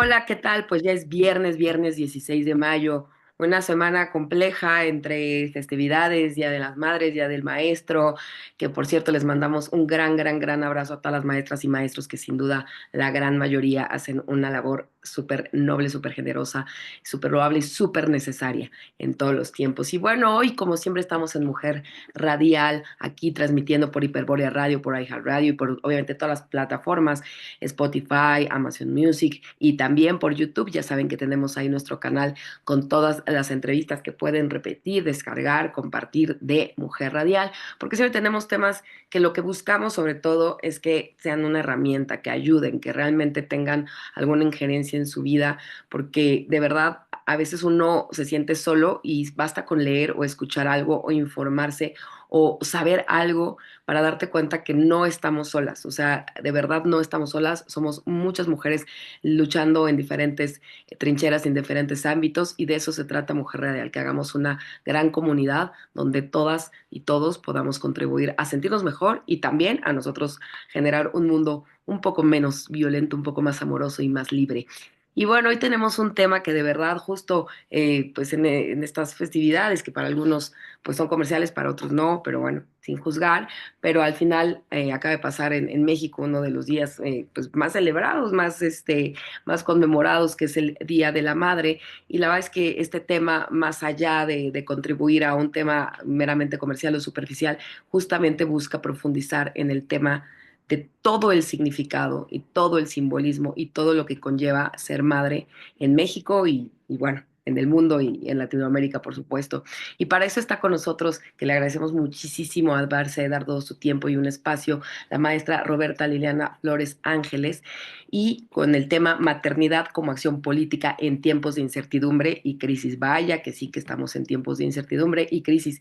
Hola, ¿qué tal? Pues ya es viernes 16 de mayo, una semana compleja entre festividades, Día de las Madres, Día del Maestro, que por cierto les mandamos un gran abrazo a todas las maestras y maestros que sin duda la gran mayoría hacen una labor súper noble, súper generosa, súper loable y súper necesaria en todos los tiempos. Y bueno, hoy como siempre estamos en Mujer Radial, aquí transmitiendo por Hiperbórea Radio, por iHeartRadio y por obviamente todas las plataformas Spotify, Amazon Music y también por YouTube. Ya saben que tenemos ahí nuestro canal con todas las entrevistas que pueden repetir, descargar, compartir de Mujer Radial, porque siempre tenemos temas que lo que buscamos sobre todo es que sean una herramienta, que ayuden, que realmente tengan alguna injerencia en su vida, porque de verdad a veces uno se siente solo y basta con leer o escuchar algo o informarse o saber algo para darte cuenta que no estamos solas, o sea, de verdad no estamos solas, somos muchas mujeres luchando en diferentes trincheras, en diferentes ámbitos, y de eso se trata Mujer Radial, que hagamos una gran comunidad donde todas y todos podamos contribuir a sentirnos mejor y también a nosotros generar un mundo un poco menos violento, un poco más amoroso y más libre. Y bueno, hoy tenemos un tema que de verdad justo pues en estas festividades que para algunos pues son comerciales, para otros no, pero bueno, sin juzgar, pero al final acaba de pasar en México uno de los días pues más celebrados, más conmemorados, que es el Día de la Madre, y la verdad es que este tema, más allá de contribuir a un tema meramente comercial o superficial, justamente busca profundizar en el tema de todo el significado y todo el simbolismo y todo lo que conlleva ser madre en México y bueno, en el mundo y en Latinoamérica, por supuesto. Y para eso está con nosotros, que le agradecemos muchísimo a Barce de dar todo su tiempo y un espacio, la maestra Roberta Liliana Flores Ángeles, y con el tema maternidad como acción política en tiempos de incertidumbre y crisis. Vaya que sí que estamos en tiempos de incertidumbre y crisis.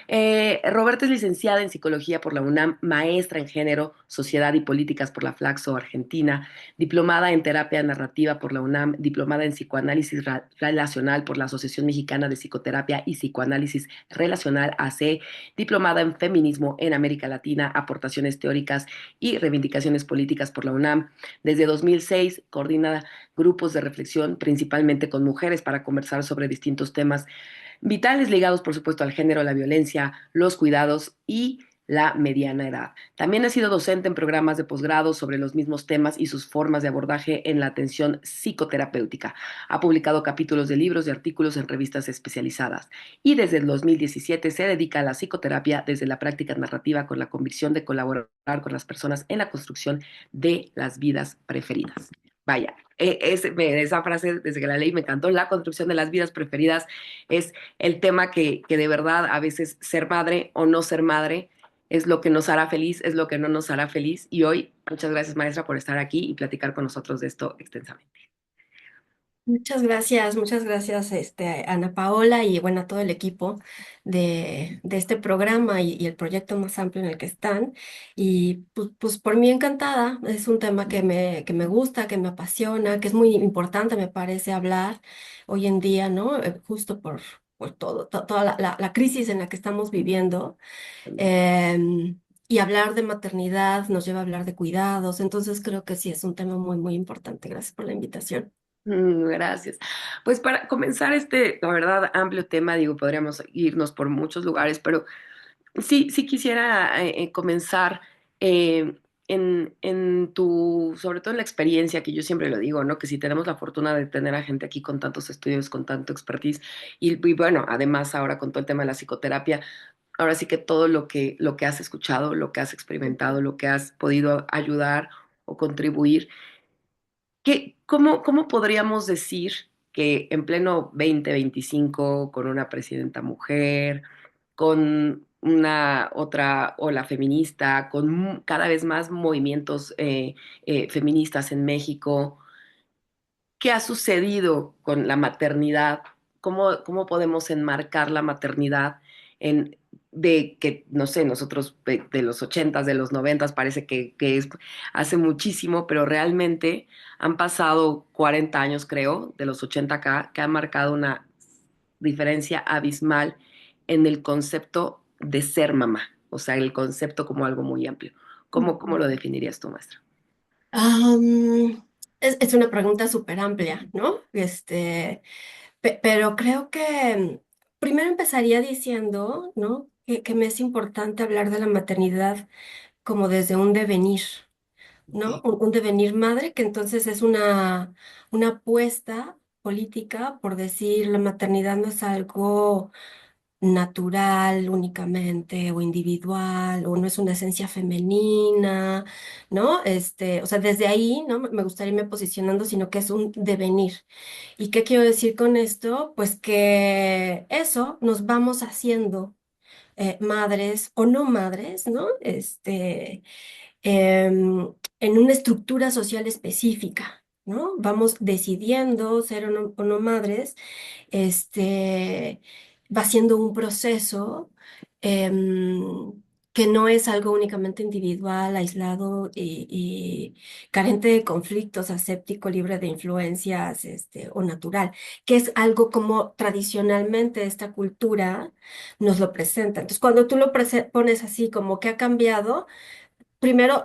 Roberta es licenciada en psicología por la UNAM, maestra en género, sociedad y políticas por la Flaxo Argentina, diplomada en terapia narrativa por la UNAM, diplomada en psicoanálisis relacional por la Asociación Mexicana de Psicoterapia y Psicoanálisis Relacional AC, diplomada en feminismo en América Latina, aportaciones teóricas y reivindicaciones políticas por la UNAM. Desde 2006 coordina grupos de reflexión principalmente con mujeres para conversar sobre distintos temas vitales ligados, por supuesto, al género, la violencia, los cuidados y la mediana edad. También ha sido docente en programas de posgrado sobre los mismos temas y sus formas de abordaje en la atención psicoterapéutica. Ha publicado capítulos de libros y artículos en revistas especializadas. Y desde el 2017 se dedica a la psicoterapia desde la práctica narrativa con la convicción de colaborar con las personas en la construcción de las vidas preferidas. Vaya, esa frase desde que la leí me encantó. La construcción de las vidas preferidas es el tema que de verdad a veces ser madre o no ser madre es lo que nos hará feliz, es lo que no nos hará feliz. Y hoy, muchas gracias maestra por estar aquí y platicar con nosotros de esto extensamente. Muchas gracias, Ana Paola y bueno, a todo el equipo de este programa y el proyecto más amplio en el que están. Y pues por mí encantada, es un tema que me gusta, que me apasiona, que es muy importante, me parece, hablar hoy en día, ¿no? Justo por toda la crisis en la que estamos viviendo. Y hablar de maternidad nos lleva a hablar de cuidados, entonces creo que sí es un tema muy importante. Gracias por la invitación. Gracias. Pues para comenzar la verdad, amplio tema, digo, podríamos irnos por muchos lugares, pero sí quisiera comenzar eh, en sobre todo en la experiencia, que yo siempre lo digo, ¿no? Que si tenemos la fortuna de tener a gente aquí con tantos estudios, con tanto expertise, y bueno, además ahora con todo el tema de la psicoterapia, ahora sí que todo lo que has escuchado, lo que has experimentado, lo que has podido ayudar o contribuir, cómo podríamos decir que en pleno 2025, con una presidenta mujer, con una otra ola feminista, con cada vez más movimientos feministas en México, qué ha sucedido con la maternidad? Cómo podemos enmarcar la maternidad en de que, no sé, nosotros de los ochentas, de los noventas, parece que es hace muchísimo, pero realmente han pasado 40 años, creo, de los 80 acá, que han marcado una diferencia abismal en el concepto de ser mamá, o sea, el concepto como algo muy amplio. ¿Cómo lo definirías tú, maestra? Es una pregunta súper amplia, ¿no? Pero creo que primero empezaría diciendo, ¿no? Que me es importante hablar de la maternidad como desde un devenir, ¿no? Ok. Un devenir madre, que entonces es una apuesta política por decir la maternidad no es algo natural únicamente o individual o no es una esencia femenina, ¿no? O sea, desde ahí, ¿no? Me gustaría irme posicionando, sino que es un devenir. ¿Y qué quiero decir con esto? Pues que eso nos vamos haciendo madres o no madres, ¿no? En una estructura social específica, ¿no? Vamos decidiendo ser o no madres, este, va siendo un proceso em, que no es algo únicamente individual, aislado y carente de conflictos, aséptico, libre de influencias, o natural, que es algo como tradicionalmente esta cultura nos lo presenta. Entonces, cuando tú lo pones así como que ha cambiado, primero,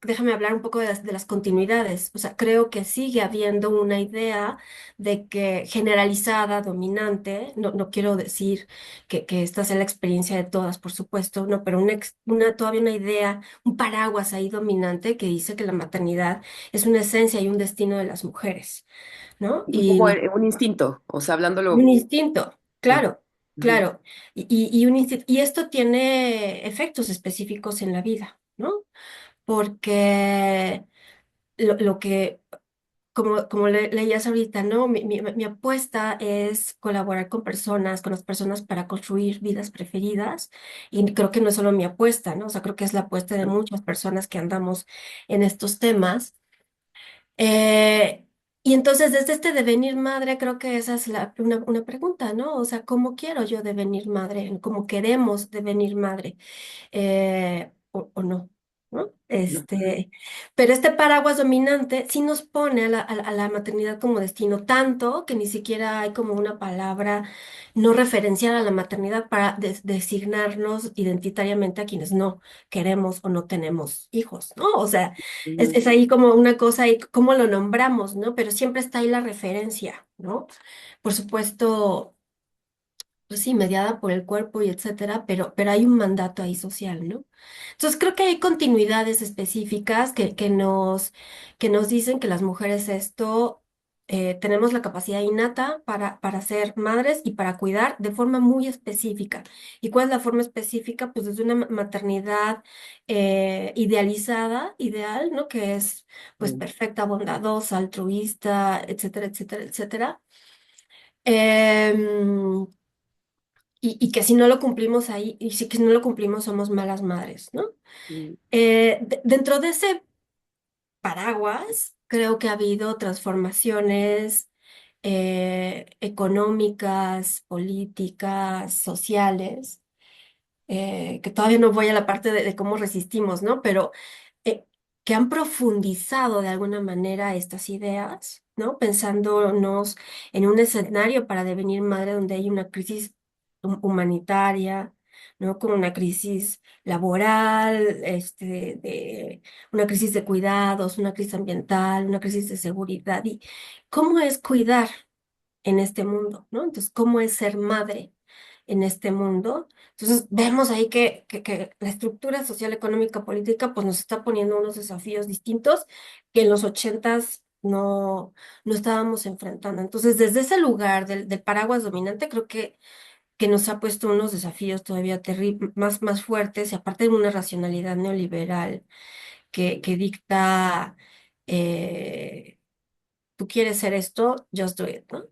déjame hablar un poco de las continuidades. O sea, creo que sigue habiendo una idea de que generalizada, dominante, no quiero decir que esta sea la experiencia de todas, por supuesto, no, pero todavía una idea, un paraguas ahí dominante que dice que la maternidad es una esencia y un destino de las mujeres, ¿no? Un poco un instinto, o sea, Un hablándolo. instinto, Sí. claro, Ujú. claro. Y esto tiene efectos específicos en la vida, ¿no? Porque lo que, como leías ahorita, ¿no? Mi apuesta es colaborar con las personas para construir vidas preferidas. Y creo que no es solo mi apuesta, ¿no? O sea, creo que es la apuesta de muchas personas que andamos en estos temas. Eh, y entonces, desde este devenir madre, creo que esa es una pregunta, ¿no? O sea, ¿cómo quiero yo devenir madre? ¿Cómo queremos devenir madre? O no, ¿no? No. Pero este paraguas dominante sí nos pone a la maternidad como destino, tanto que ni siquiera hay como una palabra no referenciada a la maternidad para designarnos identitariamente a quienes no queremos o no tenemos hijos, ¿no? O sea, Mm, es ahí como una cosa y cómo lo nombramos, ¿no? Pero siempre está ahí la referencia, ¿no? Por supuesto, pues sí, mediada por el cuerpo y etcétera, pero hay un mandato ahí social, ¿no? Entonces creo que hay continuidades específicas que nos dicen que las mujeres tenemos la capacidad innata para ser madres y para cuidar de forma muy específica. ¿Y cuál es la forma específica? Pues desde una maternidad idealizada, ideal, ¿no? Que es pues mm, perfecta, bondadosa, altruista, etcétera, etcétera, etcétera. Em, y que si no lo cumplimos ahí, y si que si no lo cumplimos somos malas madres, ¿no? mm, Dentro de ese paraguas, creo que ha habido transformaciones económicas, políticas, sociales, que todavía no voy a la parte de cómo resistimos, ¿no? Pero eh, que han profundizado de alguna manera estas ideas, ¿no? Pensándonos en un escenario para devenir madre donde hay una crisis humanitaria, ¿no? Como una crisis laboral, una crisis de cuidados, una crisis ambiental, una crisis de seguridad. ¿Y cómo es cuidar en este mundo, ¿no? Entonces, ¿cómo es ser madre en este mundo? Entonces, vemos ahí que la estructura social, económica, política, pues nos está poniendo unos desafíos distintos que en los ochentas no estábamos enfrentando. Entonces, desde ese lugar del paraguas dominante, creo que nos ha puesto unos desafíos todavía más fuertes y aparte de una racionalidad neoliberal que dicta... eh, tú quieres ser esto, just do it, ¿no?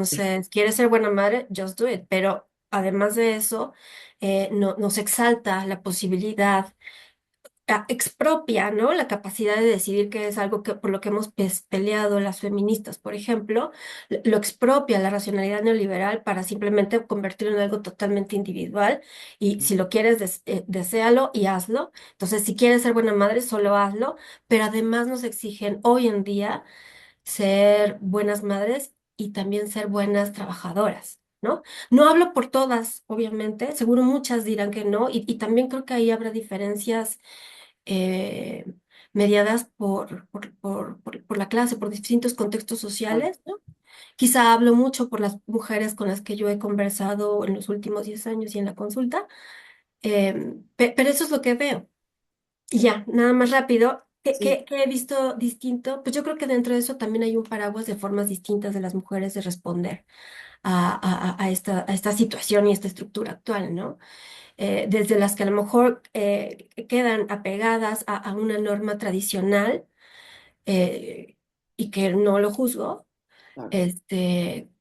sí. Entonces, quieres ser buena madre, just do it. Pero además de eso, nos exalta la posibilidad, expropia, ¿no? La capacidad de decidir que es algo que por lo que hemos peleado las feministas, por ejemplo, lo expropia la racionalidad neoliberal para simplemente convertirlo en algo totalmente individual. Y si lo quieres, deséalo y hazlo. Entonces, si quieres ser buena madre, solo hazlo. Pero además nos exigen hoy en día ser buenas madres y también ser buenas trabajadoras, ¿no? No hablo por todas, obviamente, seguro muchas dirán que no, y también creo que ahí habrá diferencias eh, mediadas por la clase, por distintos contextos sociales, ¿no? Quizá hablo mucho por las mujeres con las que yo he conversado en los últimos 10 años y en la consulta, pero eso es lo que veo. Y ya, nada más rápido. Sí, ¿Qué he visto distinto? Pues yo creo que dentro de eso también hay un paraguas de formas distintas de las mujeres de responder a esta situación y esta estructura actual, ¿no? Desde las que a lo mejor quedan apegadas a una norma tradicional eh, y que no lo juzgo, claro.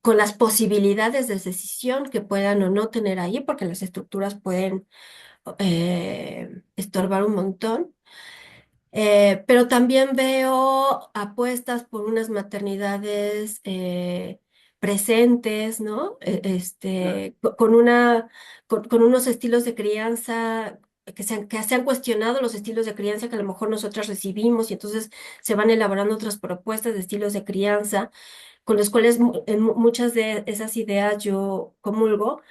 con las posibilidades de decisión que puedan o no tener ahí, porque las estructuras pueden estorbar un montón. Pero también veo apuestas por unas maternidades presentes, ¿no? Con unos estilos de crianza que se han cuestionado los estilos de crianza que a lo mejor nosotras recibimos y entonces se van elaborando otras propuestas de estilos de crianza con los cuales en muchas de esas ideas yo comulgo,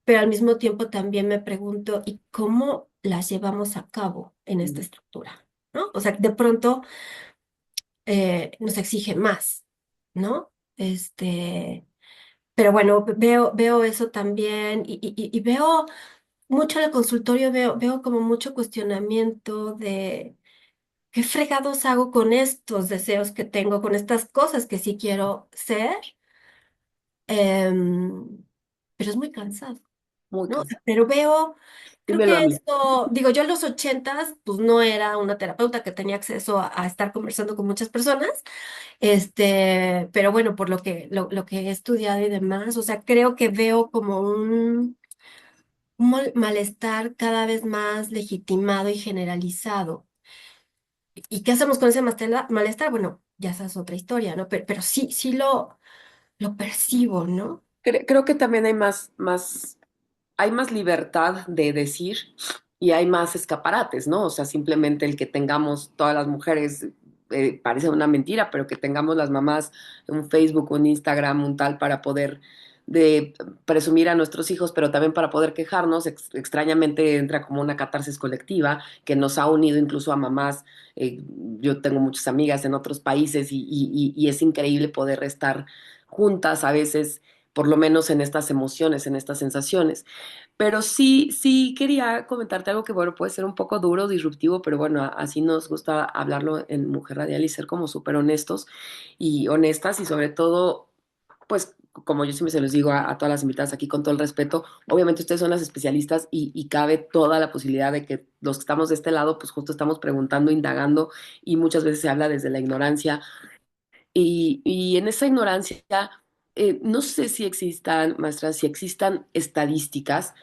pero al mismo tiempo también me pregunto, ¿y cómo las llevamos a cabo en esta Mm. estructura? ¿No? O sea, de pronto nos exige más, ¿no? Pero bueno, veo eso también y veo mucho en el consultorio, veo como mucho cuestionamiento de qué fregados hago con estos deseos que tengo, con estas cosas que sí quiero ser, Em, pero es muy cansado. Muy ¿No? cansado. Pero veo, creo Dímelo que a mí. esto, digo, yo en los 80s, pues no era una terapeuta que tenía acceso a estar conversando con muchas personas, pero bueno, por lo que he estudiado y demás, o sea, creo que veo como un malestar cada vez más legitimado y generalizado. ¿Y qué hacemos con ese malestar? Bueno, ya esa es otra historia, ¿no? Pero sí, sí lo percibo, ¿no? Creo que también hay más libertad de decir y hay más escaparates, ¿no? O sea, simplemente el que tengamos todas las mujeres, parece una mentira, pero que tengamos las mamás un Facebook, un Instagram, un tal para poder de presumir a nuestros hijos, pero también para poder quejarnos, extrañamente entra como una catarsis colectiva que nos ha unido incluso a mamás. Yo tengo muchas amigas en otros países y es increíble poder estar juntas a veces, por lo menos en estas emociones, en estas sensaciones. Pero sí, sí quería comentarte algo que, bueno, puede ser un poco duro, disruptivo, pero bueno, así nos gusta hablarlo en Mujer Radial y ser como súper honestos y honestas y sobre todo, pues, como yo siempre se los digo a todas las invitadas aquí con todo el respeto, obviamente ustedes son las especialistas y cabe toda la posibilidad de que los que estamos de este lado, pues justo estamos preguntando, indagando y muchas veces se habla desde la ignorancia y en esa ignorancia, no sé si existan, maestras, si existan estadísticas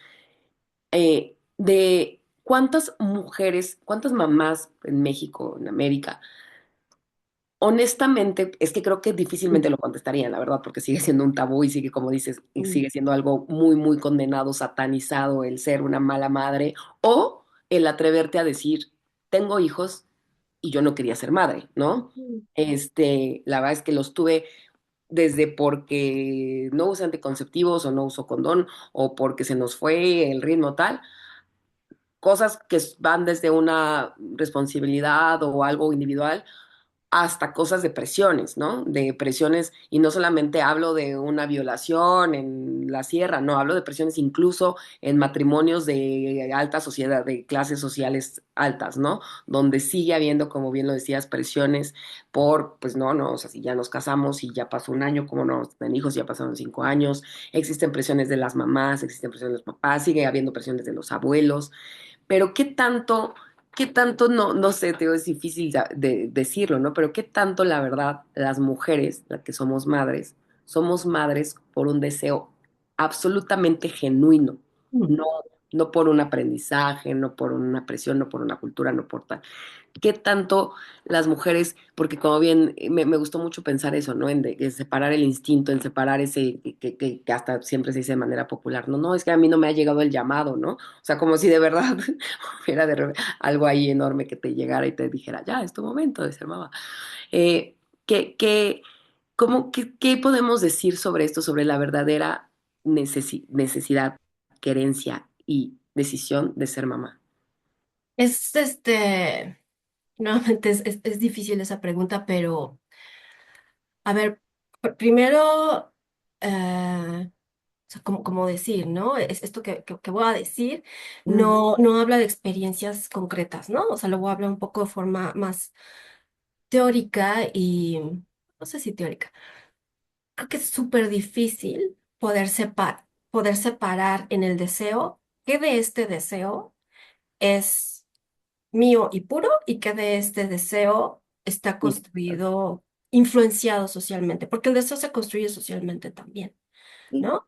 de cuántas mujeres, cuántas mamás en México, en América, honestamente, es que creo que difícilmente lo contestarían, la verdad, porque sigue siendo un tabú y sigue, como dices, y Mm. sigue siendo algo muy, muy condenado, satanizado el ser una mala madre o el atreverte a decir, tengo hijos y yo no quería ser madre, ¿no? Mm. La verdad es que los tuve desde porque no uso anticonceptivos o no uso condón o porque se nos fue el ritmo tal, cosas que van desde una responsabilidad o algo individual hasta cosas de presiones, ¿no? De presiones, y no solamente hablo de una violación en la sierra, no, hablo de presiones incluso en matrimonios de alta sociedad, de clases sociales altas, ¿no? Donde sigue habiendo, como bien lo decías, presiones por, pues no, o sea, si ya nos casamos y ya pasó un año, como no tienen hijos, ya pasaron 5 años, existen presiones de las mamás, existen presiones de los papás, sigue habiendo presiones de los abuelos, pero qué tanto, no, no sé, te digo, es difícil de decirlo, ¿no? Pero qué tanto, la verdad, las mujeres, las que somos madres por un deseo absolutamente genuino, Mm. no, no por un aprendizaje, no por una presión, no por una cultura, no por tal qué tanto las mujeres, porque como bien me gustó mucho pensar eso, ¿no? En separar el instinto, en separar ese que hasta siempre se dice de manera popular, no, no, es que a mí no me ha llegado el llamado, ¿no? O sea, como si de verdad hubiera algo ahí enorme que te llegara y te dijera, ya, es tu momento de ser mamá. Eh, ¿qué, qué, qué podemos decir sobre esto, sobre la verdadera necesidad, querencia y decisión de ser mamá? Es nuevamente es difícil esa pregunta, pero a ver, primero, o sea, como decir, ¿no? Es esto que voy a decir Ujú. no habla de experiencias concretas, ¿no? O sea, lo voy a hablar un poco de forma más teórica y, no sé si teórica, creo que es súper difícil poder separar en el deseo qué de este deseo es mío y puro y qué de este deseo está Sí, construido, influenciado socialmente, porque el deseo se construye socialmente también, sí, ¿no?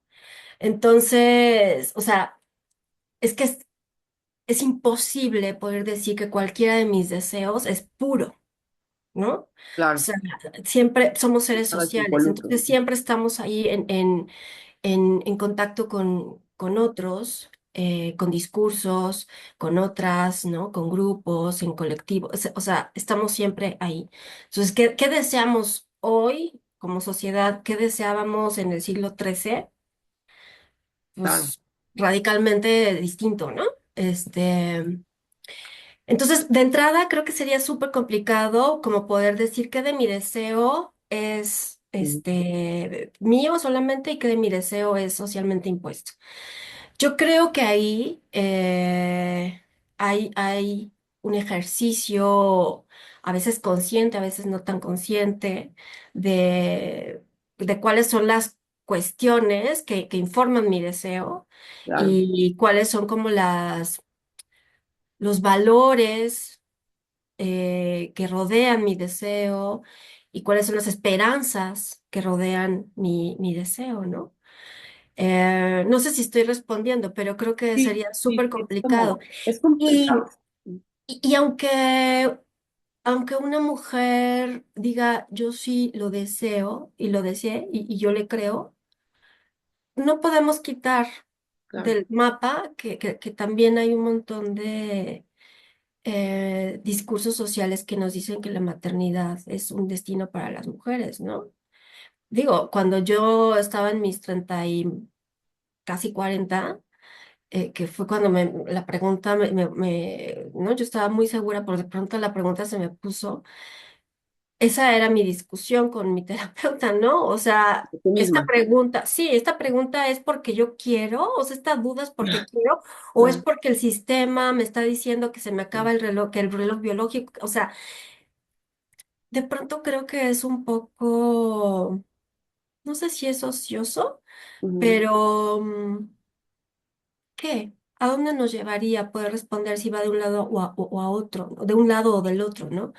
Entonces, o sea, es que es imposible poder decir que cualquiera de mis deseos es puro, ¿no? O claro, sea, siempre somos seres nada se sociales, involucra. entonces siempre estamos ahí en contacto con otros, con discursos, con otras, ¿no? Con grupos, en colectivos, o sea, estamos siempre ahí. Entonces, ¿qué deseamos hoy como sociedad? ¿Qué deseábamos en el siglo XIII? Claro. Pues radicalmente distinto, ¿no? Entonces, de entrada, creo que sería súper complicado como poder decir que de mi deseo es Ujú. mío solamente y que de mi deseo es socialmente impuesto. Yo creo que ahí hay un ejercicio a veces consciente, a veces no tan consciente, de cuáles son las cuestiones que informan mi deseo Claro, y cuáles son como los valores que rodean mi deseo y cuáles son las esperanzas que rodean mi deseo, ¿no? No sé si estoy respondiendo, pero creo que sí, sería sí, súper sí, complicado. es Y, complicado. y aunque una mujer diga, yo sí lo deseo y lo deseé y yo le creo, no podemos quitar Claro, del mapa que también hay un montón de discursos sociales que nos dicen que la maternidad es un destino para las mujeres, ¿no? Digo, cuando yo estaba en mis 30 y casi 40, que fue cuando la pregunta ¿no? Yo estaba muy segura, pero de pronto la pregunta se me puso. Esa era mi discusión con mi terapeuta, ¿no? O sea, tú esta misma. pregunta, sí, esta pregunta es porque yo quiero, o sea, esta duda es porque quiero, o es Claro, porque el sistema me está diciendo que se me acaba el reloj, que el reloj biológico, o sea, de pronto creo que es un poco, no sé si es ocioso, ujú, pero ¿qué? ¿A dónde nos llevaría poder responder si va de un lado o a otro, ¿no? De un lado o del otro, ¿no?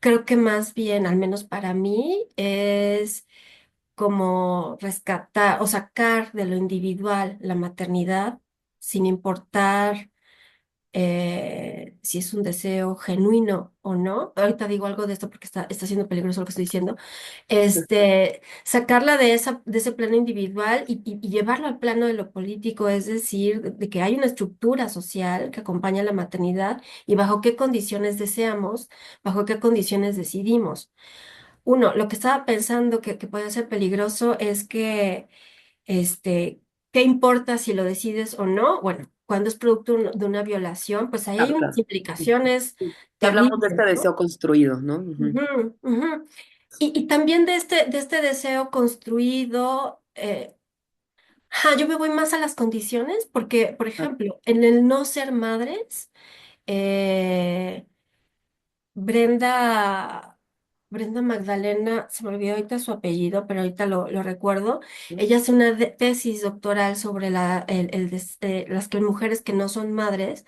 Creo que más bien, al menos para mí, es como rescatar o sacar de lo individual la maternidad sin importar si es un deseo genuino o no. Ahorita digo algo de esto porque está siendo peligroso lo que estoy diciendo. Sacarla de ese plano individual y llevarlo al plano de lo político, es decir, de que hay una estructura social que acompaña la maternidad y bajo qué condiciones deseamos, bajo qué condiciones decidimos. Uno, lo que estaba pensando que puede ser peligroso es que este, ¿qué importa si lo decides o no? Bueno, cuando es producto de una violación, pues ahí hay claro, unas claro. implicaciones Sí. Ya hablamos de este terribles, ¿no? deseo construido, ¿no? Ujú. Ujú, ujú. Y también de este deseo construido, yo me voy más a las condiciones, porque, por Ah, ejemplo, en el no ser madres, eh, Brenda, Brenda Magdalena, se me olvidó ahorita su apellido, pero ahorita lo recuerdo. sí, Ella hace una tesis doctoral sobre las mujeres que no son madres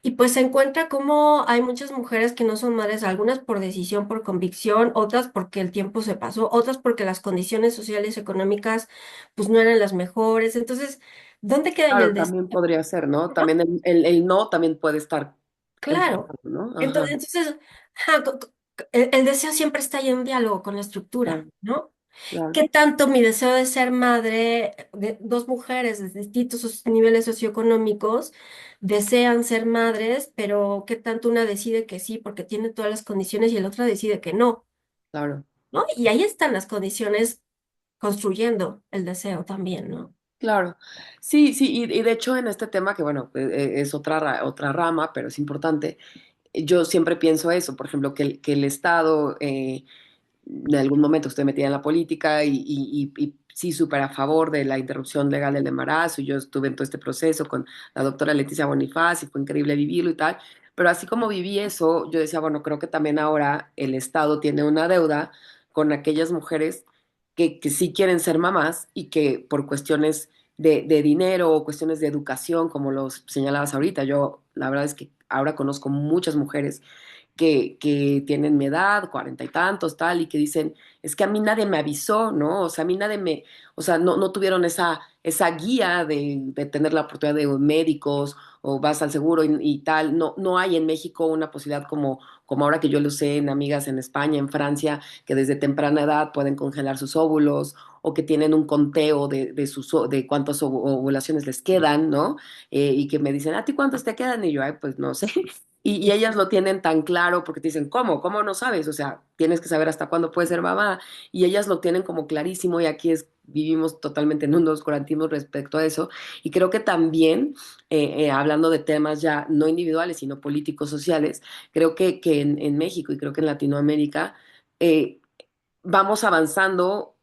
y pues se encuentra cómo hay muchas mujeres que no son madres, algunas por decisión, por convicción, otras porque el tiempo se pasó, otras porque las condiciones sociales y económicas pues no eran las mejores. Entonces, ¿dónde queda ahí el claro, deseo? también podría ser, ¿no? También el no también puede estar Claro. empezando, ¿no? Entonces, Ajá, el deseo siempre está ahí en diálogo con la estructura, claro, ¿no? claro, ¿Qué tanto mi deseo de ser madre de dos mujeres de distintos niveles socioeconómicos desean ser madres, pero qué tanto una decide que sí porque tiene todas las condiciones y la otra decide que no, claro. ¿no? Y ahí están las condiciones construyendo el deseo también, ¿no? Claro, sí, sí, y de hecho en este tema, que bueno, es otra rama, pero es importante, yo siempre pienso eso, por ejemplo, que el Estado en algún momento estoy metida en la política y sí, súper a favor de la interrupción legal del embarazo. Y yo estuve en todo este proceso con la doctora Leticia Bonifaz y fue increíble vivirlo y tal. Pero así como viví eso, yo decía, bueno, creo que también ahora el Estado tiene una deuda con aquellas mujeres que sí quieren ser mamás y que por cuestiones de dinero o cuestiones de educación, como los señalabas ahorita, yo la verdad es que ahora conozco muchas mujeres que tienen mi edad, cuarenta y tantos, tal, y que dicen, es que a mí nadie me avisó, ¿no? O sea, a mí nadie me, o sea, no tuvieron esa guía de tener la oportunidad de médicos o vas al seguro y tal. No hay en México una posibilidad como ahora que yo lo sé en amigas en España, en Francia, que desde temprana edad pueden congelar sus óvulos o que tienen un conteo de cuántas ovulaciones les quedan, ¿no? Y que me dicen, ¿a ti cuántos te quedan? Y yo, ay, pues no sé. Y ellas lo tienen tan claro porque te dicen, ¿cómo? ¿Cómo no sabes? O sea, tienes que saber hasta cuándo puedes ser mamá. Y ellas lo tienen como clarísimo y aquí vivimos totalmente en un oscurantismo respecto a eso. Y creo que también, hablando de temas ya no individuales, sino políticos, sociales, creo que en México y creo que en Latinoamérica eh, vamos avanzando,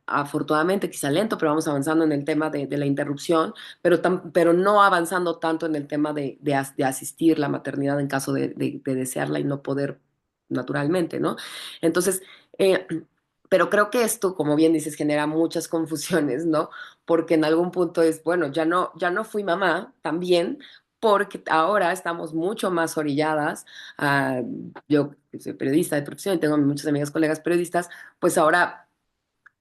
afortunadamente, quizá lento, pero vamos avanzando en el tema de la interrupción, pero no avanzando tanto en el tema de asistir la maternidad en caso de desearla y no poder naturalmente, ¿no? Entonces, eh, pero creo que esto, como bien dices, genera muchas confusiones, ¿no? Porque en algún punto es, bueno, ya no fui mamá también, porque ahora estamos mucho más orilladas. Yo que soy periodista de profesión y tengo muchas amigas, colegas periodistas, pues ahora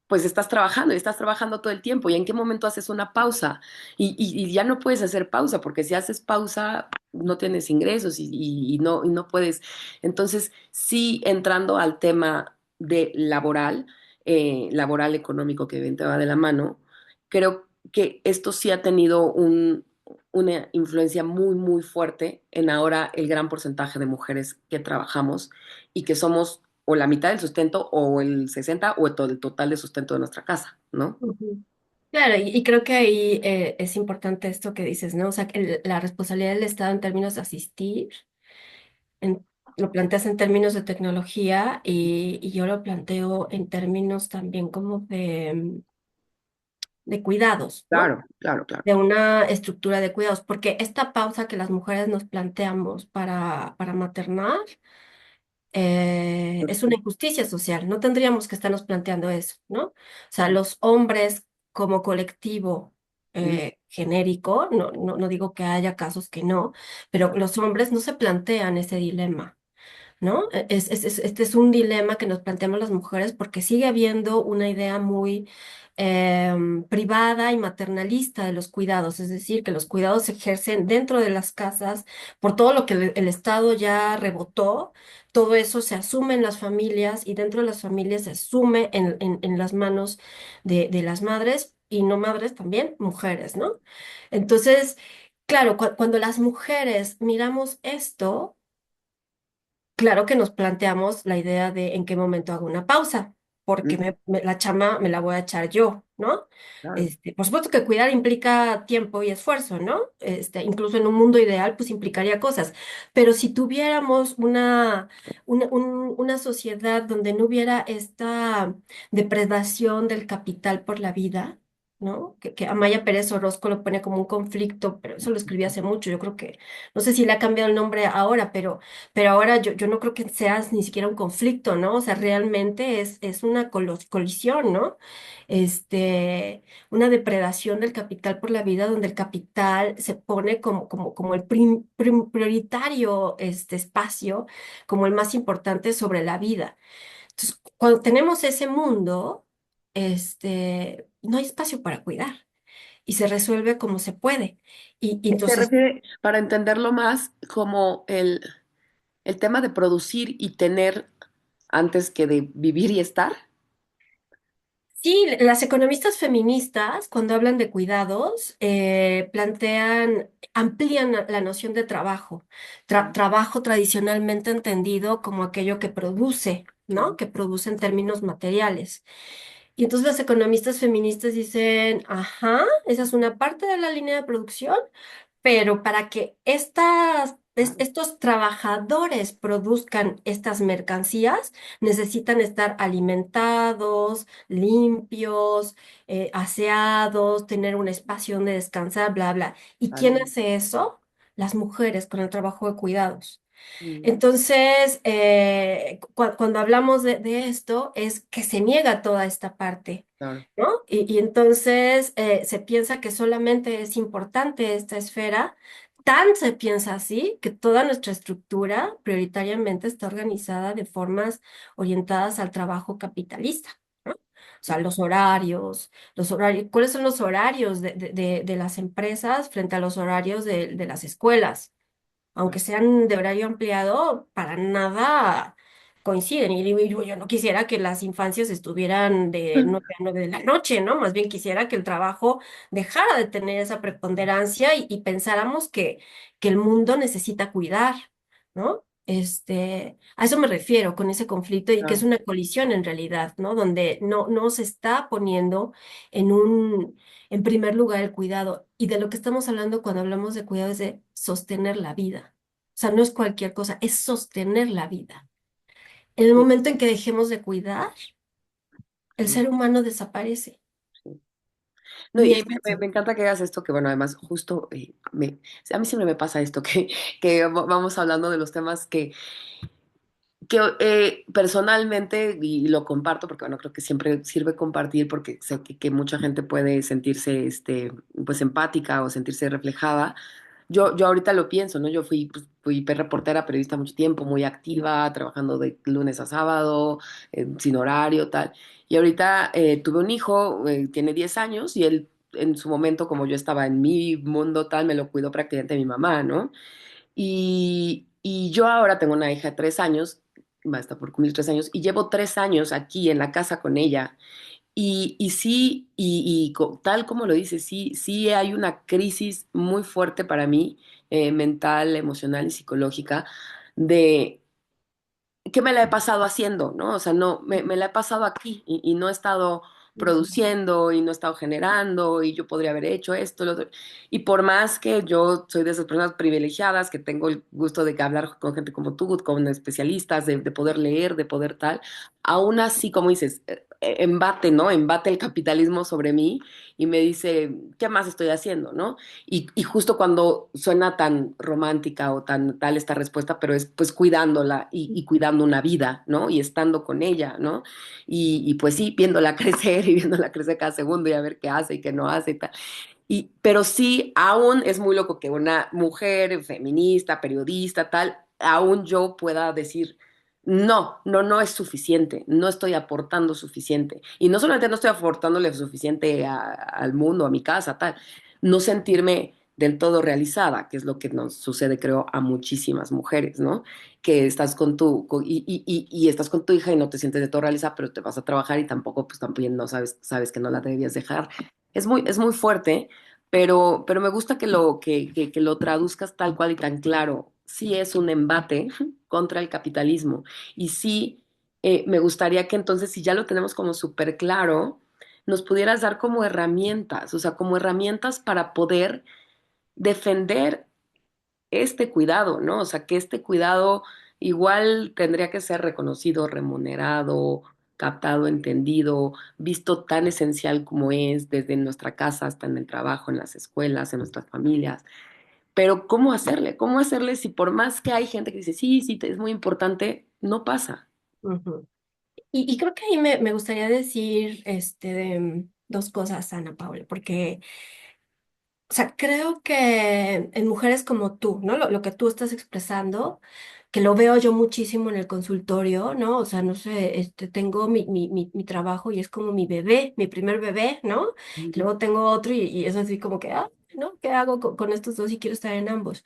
pues estás trabajando y estás trabajando todo el tiempo. ¿Y en qué momento haces una pausa? Y ya no puedes hacer pausa, porque si haces pausa no tienes ingresos y no puedes. Entonces, sí, entrando al tema de laboral económico que evidentemente va de la mano, creo que esto sí ha tenido una influencia muy, muy fuerte en ahora el gran porcentaje de mujeres que trabajamos y que somos o la mitad del sustento o el 60 o todo el total de sustento de nuestra casa, ¿no? Ujú. Claro, y creo que ahí es importante esto que dices, ¿no? O sea, que la responsabilidad del Estado en términos de asistir, en- lo planteas en términos de tecnología y yo lo planteo en términos también como de cuidados, ¿no? Claro, claro, claro. De una estructura de cuidados, porque esta pausa que las mujeres nos planteamos para maternar es una injusticia social. No tendríamos que estarnos planteando eso, ¿no? O sea, los hombres como colectivo genérico, no digo que haya casos que no, pero los hombres no se plantean ese dilema. ¿No? Este es un dilema que nos planteamos las mujeres porque sigue habiendo una idea muy privada y maternalista de los cuidados, es decir, que los cuidados se ejercen dentro de las casas por todo lo que el Estado ya rebotó, todo eso se asume en las familias y dentro de las familias se asume en las manos de las madres y no madres también, mujeres, ¿no? Entonces, claro, cuando las mujeres miramos esto, claro que nos planteamos la idea de en qué momento hago una pausa, porque la chama me la voy a echar yo, ¿no? Claro. Por supuesto que cuidar implica tiempo y esfuerzo, ¿no? Incluso en un mundo ideal, pues implicaría cosas. Pero si tuviéramos una sociedad donde no hubiera esta depredación del capital por la vida, ¿no? Que Amaya Pérez Orozco lo pone como un conflicto, pero eso lo escribí hace mucho. Yo creo que, no sé si le ha cambiado el nombre ahora, pero ahora yo no creo que sea ni siquiera un conflicto, ¿no? O sea, realmente es una colisión, ¿no? Una depredación del capital por la vida, donde el capital se pone como el prioritario espacio, como el más importante sobre la vida. Entonces, cuando tenemos ese mundo, no hay espacio para cuidar y se resuelve como se puede. Y Se entonces refiere, para entenderlo más, como el tema de producir y tener antes que de vivir y estar. sí, las economistas feministas, cuando hablan de cuidados, amplían la noción de trabajo. Trabajo tradicionalmente entendido como aquello que produce, ¿no? Que produce en términos materiales. Y entonces las economistas feministas dicen, ajá, esa es una parte de la línea de producción, pero para que esta estos trabajadores produzcan estas mercancías, necesitan estar alimentados, limpios, aseados, tener un espacio donde descansar, bla, bla. ¿Y quién Claro. hace eso? Las mujeres con el trabajo de cuidados. Mm, Entonces, cuando hablamos de esto, es que se niega toda esta parte, claro. ¿no? Y entonces se piensa que solamente es importante esta esfera, tan se piensa así que toda nuestra estructura prioritariamente está organizada de formas orientadas al trabajo capitalista, ¿no? O sea, los horarios, ¿cuáles son los horarios de las empresas frente a los horarios de las escuelas? Aunque sean de horario ampliado, para nada coinciden. Y digo, yo no quisiera que las infancias estuvieran de 9 a 9 de la noche, ¿no? Más bien quisiera que el trabajo dejara de tener esa preponderancia y pensáramos que el mundo necesita cuidar, ¿no? A eso me refiero con ese conflicto y que es Claro. una colisión en realidad, ¿no? Donde no se está poniendo en primer lugar el cuidado. Y de lo que estamos hablando cuando hablamos de cuidado es de sostener la vida. O sea, no es cualquier cosa, es sostener la vida. En el Sí, momento en que dejemos de cuidar, el sí, ser humano desaparece. sí. No, Y y hay es que me veces. encanta que hagas esto, que bueno, además justo a mí siempre me pasa esto, que vamos hablando de los temas que personalmente, y lo comparto, porque bueno, creo que siempre sirve compartir, porque sé que mucha gente puede sentirse pues empática o sentirse reflejada. Yo ahorita lo pienso, ¿no? Yo fui reportera, periodista mucho tiempo, muy activa, trabajando de lunes a sábado, sin horario, tal. Y ahorita tuve un hijo, tiene 10 años, y él en su momento, como yo estaba en mi mundo tal, me lo cuidó prácticamente mi mamá, ¿no? Y yo ahora tengo una hija de 3 años, va a estar por cumplir 3 años, y llevo 3 años aquí en la casa con ella. Y sí, tal como lo dices, sí, sí hay una crisis muy fuerte para mí, mental, emocional y psicológica, de qué me la he pasado haciendo, ¿no? O sea, no, me la he pasado aquí y no he estado produciendo y no he estado generando y yo podría haber hecho esto, lo otro. Y por más que yo soy de esas personas privilegiadas, que tengo el gusto de que hablar con gente como tú, con especialistas, de poder leer, de poder tal, aún así, como dices, embate, ¿no? Embate el capitalismo sobre mí y me dice, ¿qué más estoy haciendo, no? Y justo cuando suena tan romántica o tan tal esta respuesta, pero es pues cuidándola y cuidando una vida, ¿no? Y estando con ella, ¿no? Y pues sí, viéndola crecer y viéndola crecer cada segundo y a ver qué hace y qué no hace y tal. Pero sí, aún es muy loco que una mujer feminista, periodista, tal, aún yo pueda decir, no, no, no es suficiente, no estoy aportando suficiente. Y no solamente no estoy aportándole suficiente al mundo, a mi casa, tal, no sentirme del todo realizada, que es lo que nos sucede, creo, a muchísimas mujeres, ¿no? Que estás y estás con tu hija y no te sientes de todo realizada, pero te vas a trabajar y tampoco, pues también no sabes que no la debías dejar. Es muy fuerte, pero me gusta que lo traduzcas tal cual y tan claro. Sí es un embate contra el capitalismo. Y sí, me gustaría que entonces, si ya lo tenemos como súper claro, nos pudieras dar como herramientas, o sea, como herramientas para poder defender este cuidado, ¿no? O sea, que este cuidado igual tendría que ser reconocido, remunerado, captado, entendido, visto tan esencial como es desde nuestra casa hasta en el trabajo, en las escuelas, en nuestras familias. Pero ¿cómo hacerle? ¿Cómo hacerle si por más que hay gente que dice, sí, sí, es muy importante, no pasa? Ujú. Y creo que ahí me gustaría decir dos cosas, Ana Paula, porque o sea, creo que en mujeres como tú, ¿no? Lo que tú estás expresando, que lo veo yo muchísimo en el consultorio, ¿no? O sea, no sé, tengo mi trabajo y es como mi bebé, mi primer bebé, ¿no? Y Ujú. luego tengo otro y es así como que, ¿no? ¿Qué hago con estos dos y quiero estar en ambos?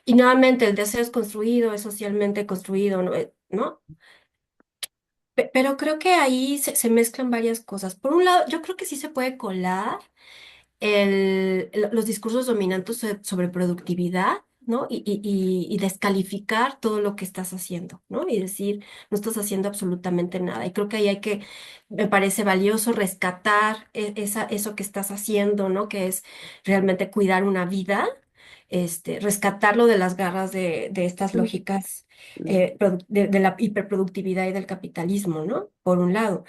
Y nuevamente, el deseo es construido, es socialmente construido, ¿no? ¿No? Pero creo que ahí se mezclan varias cosas. Por un lado, yo creo que sí se puede colar los discursos dominantes sobre productividad, ¿no? Y descalificar todo lo que estás haciendo, ¿no? Y decir, no estás haciendo absolutamente nada. Y creo que ahí me parece valioso rescatar eso que estás haciendo, ¿no? Que es realmente cuidar una vida. rescatarlo de las garras de estas Mm, lógicas mm, de la hiperproductividad y del capitalismo, ¿no? Por un lado.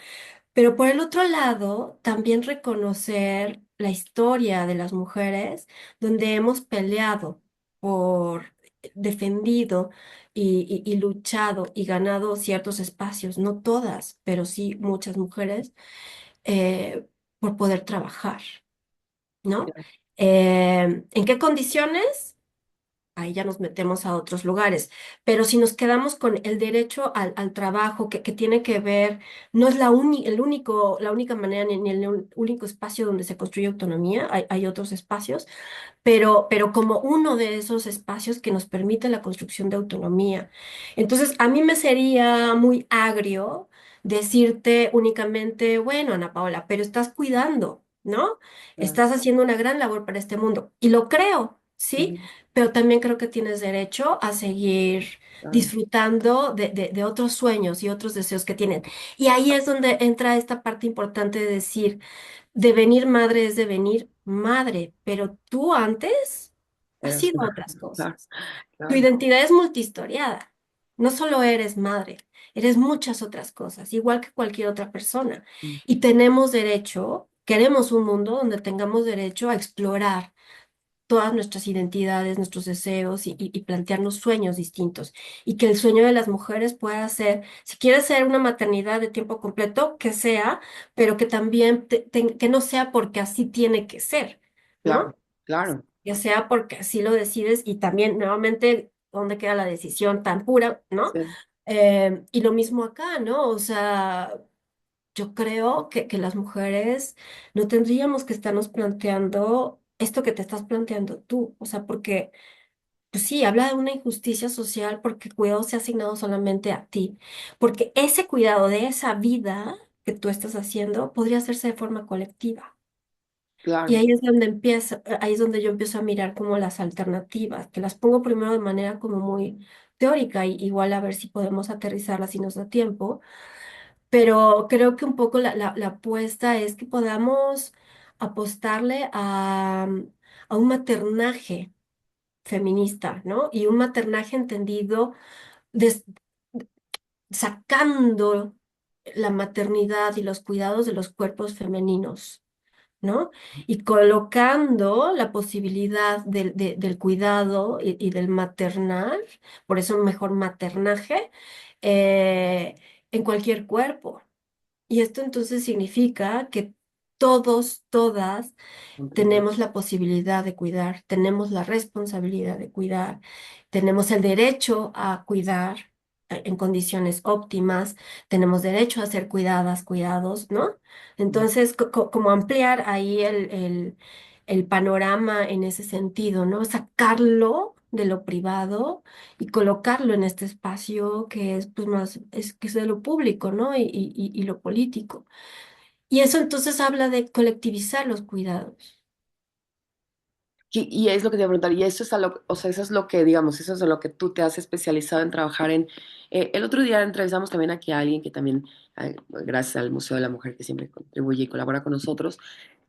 Pero por el otro lado, también reconocer la historia de las mujeres donde hemos peleado por defendido y luchado y ganado ciertos espacios, no todas, pero sí muchas mujeres, eh, por poder trabajar, ¿no? ya, ¿En qué condiciones? Ahí ya nos metemos a otros lugares. Pero si nos quedamos con el derecho al trabajo que tiene que ver, no es la única manera ni el único espacio donde se construye autonomía, hay otros espacios, pero como uno de esos espacios que nos permite la construcción de autonomía. Entonces, a mí me sería muy agrio decirte únicamente, bueno, Ana Paola, pero estás cuidando, ¿no? ya, Estás haciendo una gran labor para este mundo. Y lo creo, ¿sí? ujú, Pero también creo que tienes derecho a seguir claro, disfrutando de otros sueños y otros deseos que tienen. Y ahí es donde entra esta parte importante de decir, devenir madre es devenir madre, pero tú antes has eras sido una, otras claro, cosas. Tu claro, identidad es multihistoriada. No solo eres madre, eres muchas otras cosas, igual que cualquier otra persona. mm, Y tenemos derecho, queremos un mundo donde tengamos derecho a explorar todas nuestras identidades, nuestros deseos y plantearnos sueños distintos. Y que el sueño de las mujeres pueda ser, si quiere ser una maternidad de tiempo completo, que sea, pero que también que no sea porque así tiene que ser, ¿no? claro, claro, Que sea porque así lo decides y también nuevamente, ¿dónde queda la decisión tan pura, ¿no? sí, Y lo mismo acá, ¿no? O sea, yo creo que las mujeres no tendríamos que estarnos planteando esto que te estás planteando tú, o sea, porque, pues sí, habla de una injusticia social porque el cuidado se ha asignado solamente a ti, porque ese cuidado de esa vida que tú estás haciendo podría hacerse de forma colectiva. Y claro, ahí es donde ahí es donde yo empiezo a mirar como las alternativas, que las pongo primero de manera como muy teórica, y igual a ver si podemos aterrizarlas si nos da tiempo, pero creo que un poco la apuesta es que podamos apostarle a un maternaje feminista, ¿no? Y un maternaje entendido des- sacando la maternidad y los cuidados de los cuerpos femeninos, ¿no? Y colocando la posibilidad del cuidado y del maternar, por eso mejor maternaje, eh, en cualquier cuerpo. Y esto entonces significa que todos, todas contribuir, tenemos la posibilidad de cuidar, tenemos la responsabilidad de cuidar, tenemos el derecho a cuidar en condiciones óptimas, tenemos derecho a ser cuidadas, cuidados, ¿no? Entonces, como ampliar ahí el panorama en ese sentido, ¿no? Sacarlo de lo privado y colocarlo en este espacio que es pues más, que es de lo público, ¿no? Y lo político. Y eso entonces habla de colectivizar los cuidados. y es lo que te iba a preguntar, y eso es a lo, o sea, eso es lo que, digamos, eso es en lo que tú te has especializado en trabajar en. El otro día entrevistamos también aquí a alguien que también, gracias al Museo de la Mujer, que siempre contribuye y colabora con nosotros,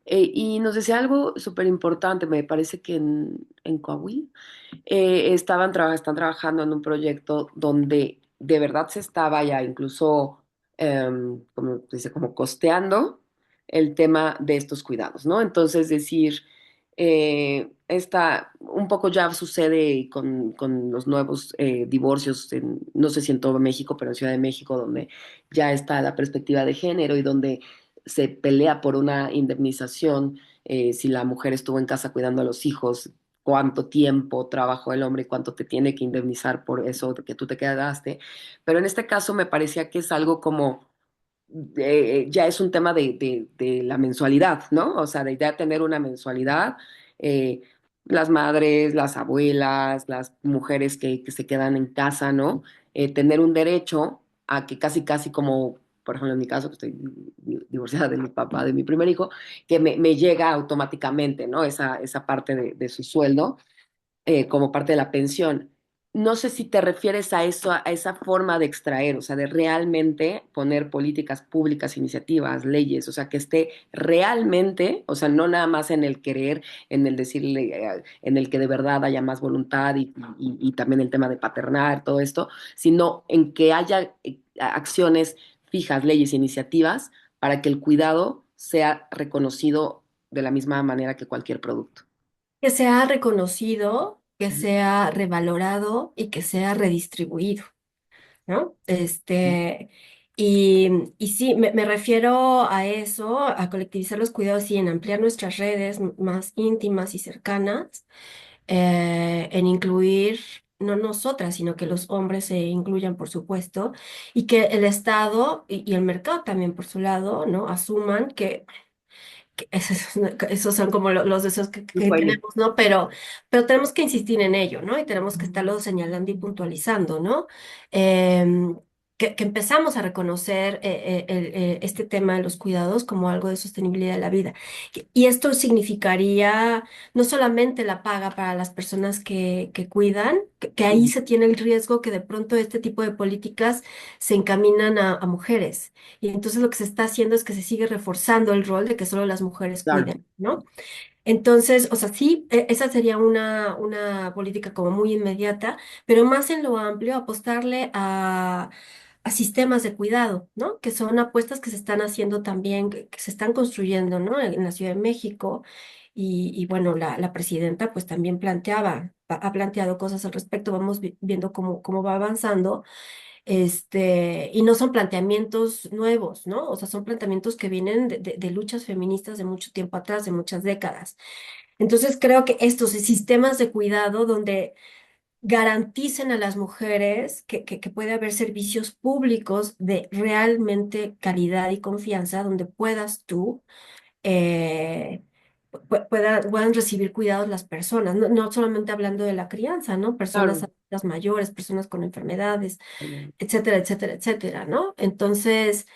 y nos decía algo súper importante, me parece que en Coahuila están trabajando en un proyecto donde de verdad se estaba ya incluso, como se dice, como costeando el tema de estos cuidados, ¿no? Entonces, decir, un poco ya sucede con los nuevos divorcios, no sé si en todo México, pero en Ciudad de México, donde ya está la perspectiva de género y donde se pelea por una indemnización si la mujer estuvo en casa cuidando a los hijos, cuánto tiempo trabajó el hombre y cuánto te tiene que indemnizar por eso de que tú te quedaste. Pero en este caso me parecía que es algo como, ya es un tema de la mensualidad, ¿no? O sea, de ya tener una mensualidad. eh, las madres, las abuelas, las mujeres que se quedan en casa, ¿no? Tener un derecho a que casi, casi como, por ejemplo, en mi caso, que estoy divorciada de mi papá, de mi primer hijo, que me llega automáticamente, ¿no? Esa parte de su sueldo como parte de la pensión. no sé si te refieres a eso, a esa forma de extraer, o sea, de realmente poner políticas públicas, iniciativas, leyes, o sea, que esté realmente, o sea, no nada más en el querer, en el decirle, en el que de verdad haya más voluntad y también el tema de paternar, todo esto, sino en que haya acciones fijas, leyes, iniciativas para que el cuidado sea reconocido de la misma manera que cualquier producto. Que sea reconocido, que Ujú, sea revalorado y que sea redistribuido, ¿no? Y sí, me refiero a eso, a colectivizar los cuidados y en ampliar nuestras redes más íntimas y cercanas, en incluir, no nosotras, sino que los hombres se incluyan, por supuesto, y que el Estado y el mercado también, por su lado, ¿no? Asuman que esos son como los deseos un que sueño. tenemos, ¿no? Pero tenemos que insistir en ello, ¿no? Y tenemos que estarlo señalando y puntualizando, ¿no? Em, que empezamos a reconocer este tema de los cuidados como algo de sostenibilidad de la vida. Y esto significaría no solamente la paga para las personas que cuidan, que ahí Ujú, se tiene el riesgo que de pronto este tipo de políticas se encaminan a mujeres. Y entonces lo que se está haciendo es que se sigue reforzando el rol de que solo las mujeres claro, cuiden, ¿no? Entonces, o sea, sí, esa sería una política como muy inmediata, pero más en lo amplio, apostarle a sistemas de cuidado, ¿no? Que son apuestas que se están haciendo también, que se están construyendo, ¿no? En la Ciudad de México. Y bueno, la presidenta pues también ha planteado cosas al respecto, vamos viendo cómo va avanzando. Y no son planteamientos nuevos, ¿no? O sea, son planteamientos que vienen de luchas feministas de mucho tiempo atrás, de muchas décadas. Entonces, creo que estos sistemas de cuidado donde garanticen a las mujeres que puede haber servicios públicos de realmente calidad y confianza, donde puedas tú eh, puedan recibir cuidados las personas, no solamente hablando de la crianza, ¿no? Personas claro. adultas mayores, personas con enfermedades, Totalmente. etcétera, etcétera, etcétera, ¿no? Entonces,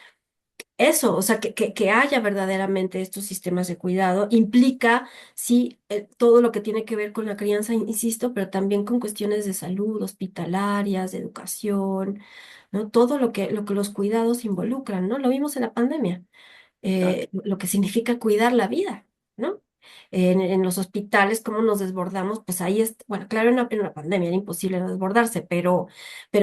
eso, o sea, que haya verdaderamente estos sistemas de cuidado implica, sí, todo lo que tiene que ver con la crianza, insisto, pero también con cuestiones de salud, hospitalarias, de educación, ¿no? Todo lo que los cuidados involucran, ¿no? Lo vimos en la pandemia, lo que significa cuidar la vida, ¿no? En los hospitales, cómo nos desbordamos, pues ahí es, bueno, claro, en la pandemia era imposible no desbordarse, pero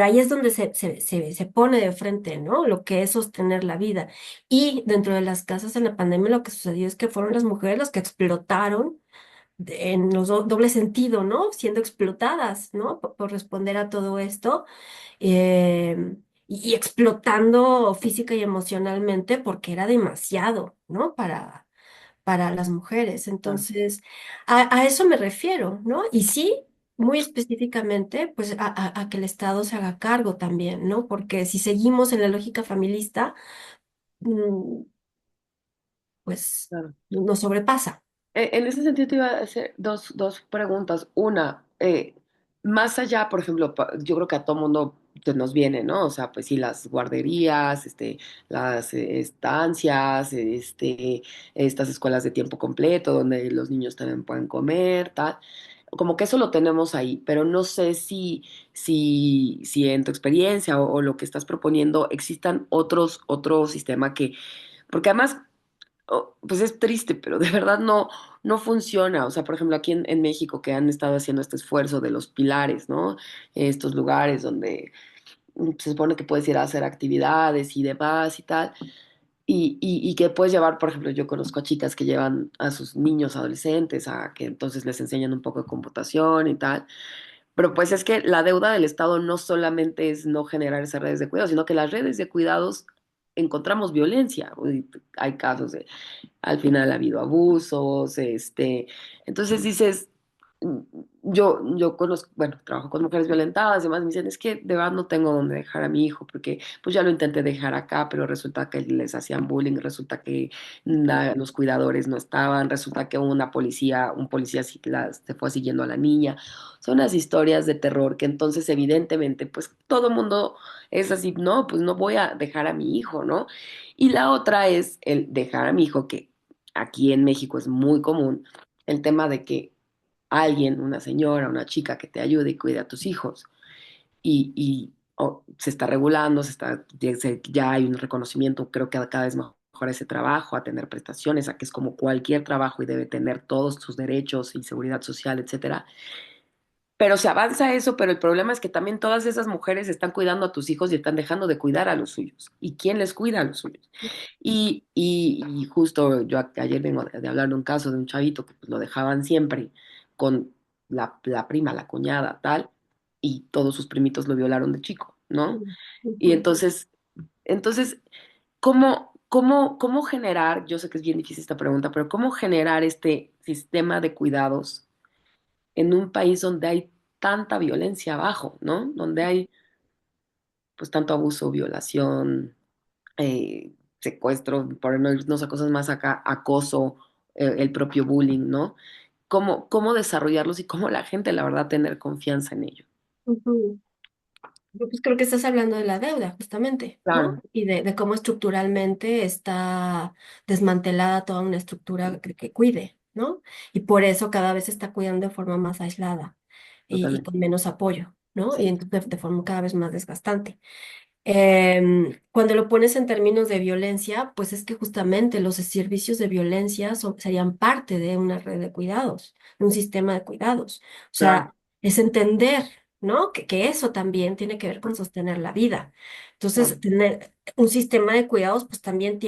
ahí es donde se pone de frente, ¿no? Lo que es sostener la vida. Y dentro de las casas en la pandemia lo que sucedió es que fueron las mujeres las que explotaron en los doble sentido, ¿no? Siendo explotadas, ¿no? Por responder a todo esto y explotando física y emocionalmente porque era demasiado, ¿no? Para las mujeres. Claro. Entonces, a eso me refiero, ¿no? Y sí, muy específicamente, pues a que el Estado se haga cargo también, ¿no? Porque si seguimos en la lógica familista, mm, pues Claro. nos sobrepasa. En ese sentido te iba a hacer dos preguntas. Una, más allá, por ejemplo, yo creo que a todo mundo pues, nos viene, ¿no? O sea, pues sí, las guarderías, las estancias, estas escuelas de tiempo completo donde los niños también pueden comer, tal. Como que eso lo tenemos ahí, pero no sé si en tu experiencia o lo que estás proponiendo existan otro sistema que, porque además pues es triste, pero de verdad no funciona. O sea, por ejemplo, aquí en México que han estado haciendo este esfuerzo de los pilares, ¿no? Estos lugares donde se supone que puedes ir a hacer actividades y demás y tal. Y que puedes llevar, por ejemplo, yo conozco a chicas que llevan a sus niños adolescentes a que entonces les enseñan un poco de computación y tal. Pero pues es que la deuda del Estado no solamente es no generar esas redes de cuidados, sino que las redes de cuidados encontramos violencia. Uy, hay casos de al final ha habido abusos, entonces dices, mm, yo conozco, bueno, trabajo con mujeres violentadas, y demás, me dicen, es que de verdad no tengo dónde dejar a mi hijo, porque pues ya lo intenté dejar acá, pero resulta que les hacían bullying, resulta que los cuidadores no estaban, resulta que un policía sí se fue siguiendo a la niña, son unas historias de terror que entonces evidentemente pues todo el mundo es así, no, pues no voy a dejar a mi hijo, ¿no? Y la otra es el dejar a mi hijo, que aquí en México es muy común, el tema de que alguien, una señora, una chica que te ayude y cuide a tus hijos. se está regulando, ya hay un reconocimiento, creo que cada vez mejor a ese trabajo, a tener prestaciones, a que es como cualquier trabajo y debe tener todos sus derechos y seguridad social, etcétera. Pero se avanza eso, pero el problema es que también todas esas mujeres están cuidando a tus hijos y están dejando de cuidar a los suyos. ¿Y quién les cuida a los suyos? Y justo ayer vengo de hablar de un caso de un chavito que pues, lo dejaban siempre con la prima, la cuñada, tal, y todos sus primitos lo violaron de chico, ¿no? Mm, Y ujú, entonces, ¿cómo generar, yo sé que es bien difícil esta pregunta, pero cómo generar este sistema de cuidados en un país donde hay tanta violencia abajo, ¿no? Donde hay pues tanto abuso, violación, secuestro, por no irnos a cosas más acá, acoso, el propio bullying, ¿no? ¿Cómo desarrollarlos y cómo la gente, la verdad, tener confianza en ello? ujú. Yo pues creo que estás hablando de la deuda, justamente, ¿no? Claro, Y de cómo estructuralmente está desmantelada toda una estructura que cuide, ¿no? Y por eso cada vez se está cuidando de forma más aislada y totalmente. con menos apoyo, ¿no? Y Sí, entonces de forma cada vez más desgastante. Cuando lo pones en términos de violencia, pues es que justamente los servicios de violencia serían parte de una red de cuidados, de un sistema de cuidados. O claro, sea, es entender, ¿no? Que eso también tiene que ver con sostener la vida. claro. Entonces, tener un sistema de cuidados, pues también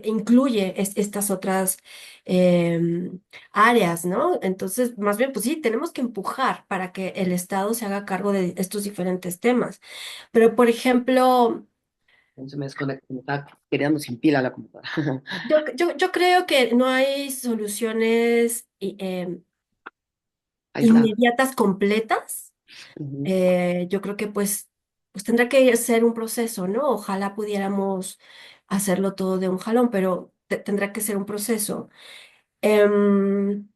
incluye estas otras em, áreas, ¿no? Entonces, más bien, pues sí, tenemos que empujar para que el Estado se haga cargo de estos diferentes temas. Pero, por ejemplo, Entonces me desconecto, me está quedando sin pila la computadora. yo creo que no hay soluciones Aislado. inmediatas completas. Ujú. Yo creo que pues tendrá que ser un proceso, ¿no? Ojalá pudiéramos hacerlo todo de un jalón, pero tendrá que ser un proceso. Em,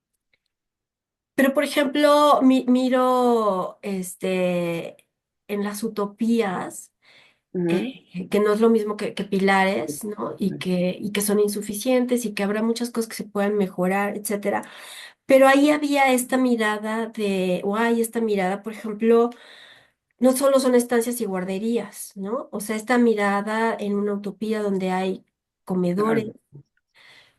pero, por ejemplo, miro en las utopías. Ujú. Que no es lo mismo que pilares, ¿no? Y que son insuficientes y que habrá muchas cosas que se puedan mejorar, etcétera. Pero ahí había esta mirada o hay esta mirada, por ejemplo, no solo son estancias y guarderías, ¿no? O sea, esta mirada en una utopía donde hay comedores, Claro,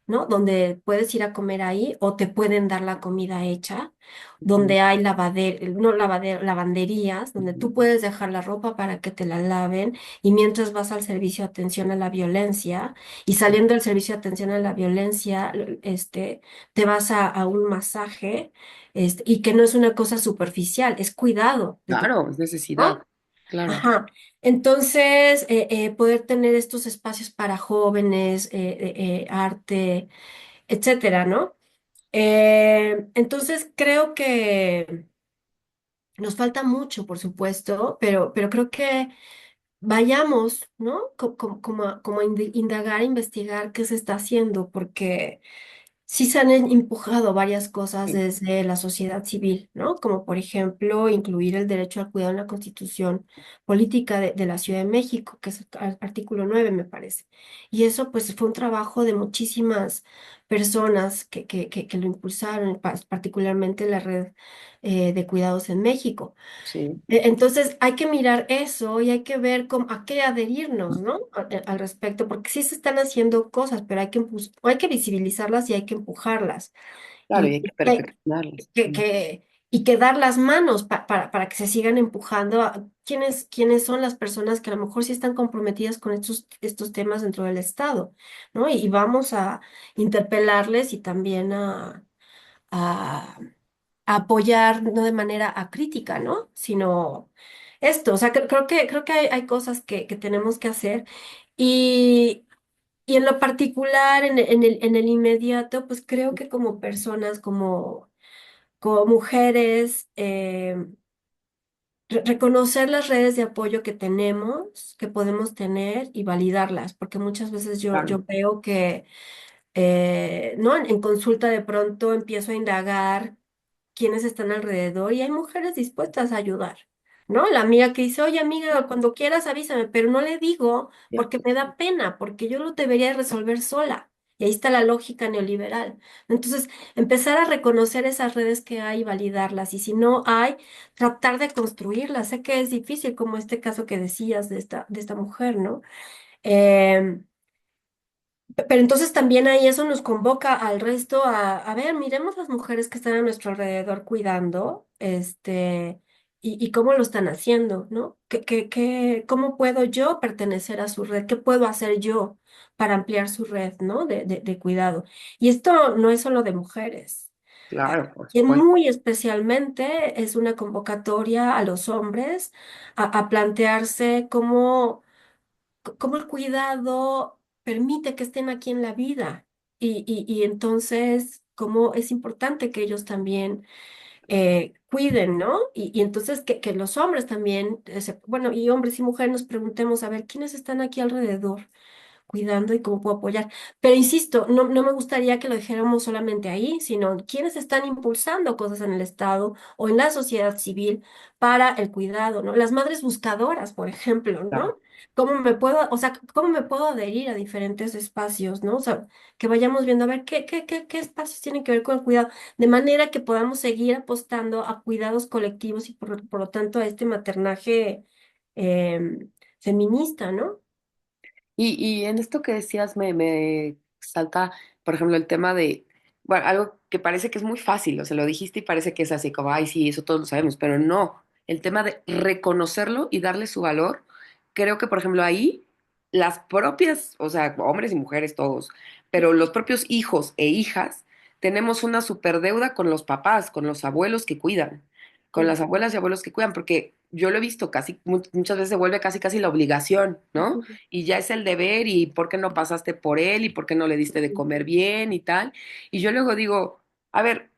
¿no? Donde puedes ir a comer ahí o te pueden dar la comida hecha, ujú, donde hay no lavanderías, donde tú puedes dejar la ropa para que te la laven y mientras vas al servicio de atención a la violencia y saliendo del servicio de atención a la violencia, te vas a un masaje, y que no es una cosa superficial, es cuidado de tu, claro, es necesidad. ¿no? Claro, Ajá. Entonces, poder tener estos espacios para jóvenes, arte, etcétera, ¿no? Entonces, creo que nos falta mucho, por supuesto, pero creo que vayamos, ¿no? Como a indagar, investigar qué se está haciendo, porque sí se han empujado varias cosas sí, desde la sociedad civil, ¿no? Como por ejemplo incluir el derecho al cuidado en la Constitución Política de la Ciudad de México, que es el artículo 9, me parece. Y eso pues fue un trabajo de muchísimas personas que lo impulsaron, particularmente la red de cuidados en México. sí, Entonces hay que mirar eso y hay que ver a qué adherirnos, ¿no? Al respecto, porque sí se están haciendo cosas, pero hay que visibilizarlas y hay que empujarlas. claro, y Y, hay que y hay perfeccionarlos. que dar las manos para que se sigan empujando a quiénes son las personas que a lo mejor sí están comprometidas con estos temas dentro del Estado, ¿no? Y vamos a interpelarles y también a apoyar no de manera acrítica, ¿no? Sino esto, o sea, creo que hay cosas que tenemos que hacer y, y en lo particular, en el inmediato, pues creo que como personas, como mujeres, reconocer las redes de apoyo que tenemos, que podemos tener y validarlas, porque muchas veces yo Claro, veo que, ¿no? En consulta de pronto empiezo a indagar quienes están alrededor y hay mujeres dispuestas a ayudar, ¿no? La amiga que dice, oye amiga, cuando quieras avísame, pero no le digo porque cierto. me da pena, porque yo lo debería resolver sola. Y ahí está la lógica neoliberal. Entonces, empezar a reconocer esas redes que hay y validarlas. Y si no hay, tratar de construirlas. Sé que es difícil, como este caso que decías de esta mujer, ¿no? Em, pero entonces también ahí eso nos convoca al resto a ver, miremos las mujeres que están a nuestro alrededor cuidando, y cómo lo están haciendo, ¿no? ¿Cómo puedo yo pertenecer a su red? ¿Qué puedo hacer yo para ampliar su red, ¿no? De cuidado. Y esto no es solo de mujeres. Claro, por Y supuesto. muy especialmente es una convocatoria a los hombres a plantearse cómo el cuidado permite que estén aquí en la vida y entonces cómo es importante que ellos también cuiden, ¿no? Y entonces que los hombres también, bueno, y hombres y mujeres nos preguntemos, a ver, ¿quiénes están aquí alrededor cuidando y cómo puedo apoyar? Pero insisto, no me gustaría que lo dejáramos solamente ahí, sino quiénes están impulsando cosas en el Estado o en la sociedad civil para el cuidado, ¿no? Las madres buscadoras, por ejemplo, Claro. ¿no? ¿Cómo me puedo, o sea, cómo me puedo adherir a diferentes espacios, ¿no? O sea, que vayamos viendo a ver qué espacios tienen que ver con el cuidado, de manera que podamos seguir apostando a cuidados colectivos y por lo tanto a este maternaje feminista, ¿no? Y en esto que decías me salta, por ejemplo, el tema de, bueno, algo que parece que es muy fácil, o sea, lo dijiste y parece que es así como, ay, sí, eso todos lo sabemos, pero no, el tema de reconocerlo y darle su valor, creo que, por ejemplo, ahí las propias, o sea, hombres y mujeres todos, pero los propios hijos e hijas, tenemos una superdeuda con los papás, con los abuelos que cuidan, con las abuelas y abuelos que cuidan, porque yo lo he visto casi, muchas veces se vuelve casi, casi la obligación, ¿no? Ujú, Y ya es el deber y por qué no pasaste por él y por qué no le diste de ujú, comer bien y tal. Y yo luego digo, a ver,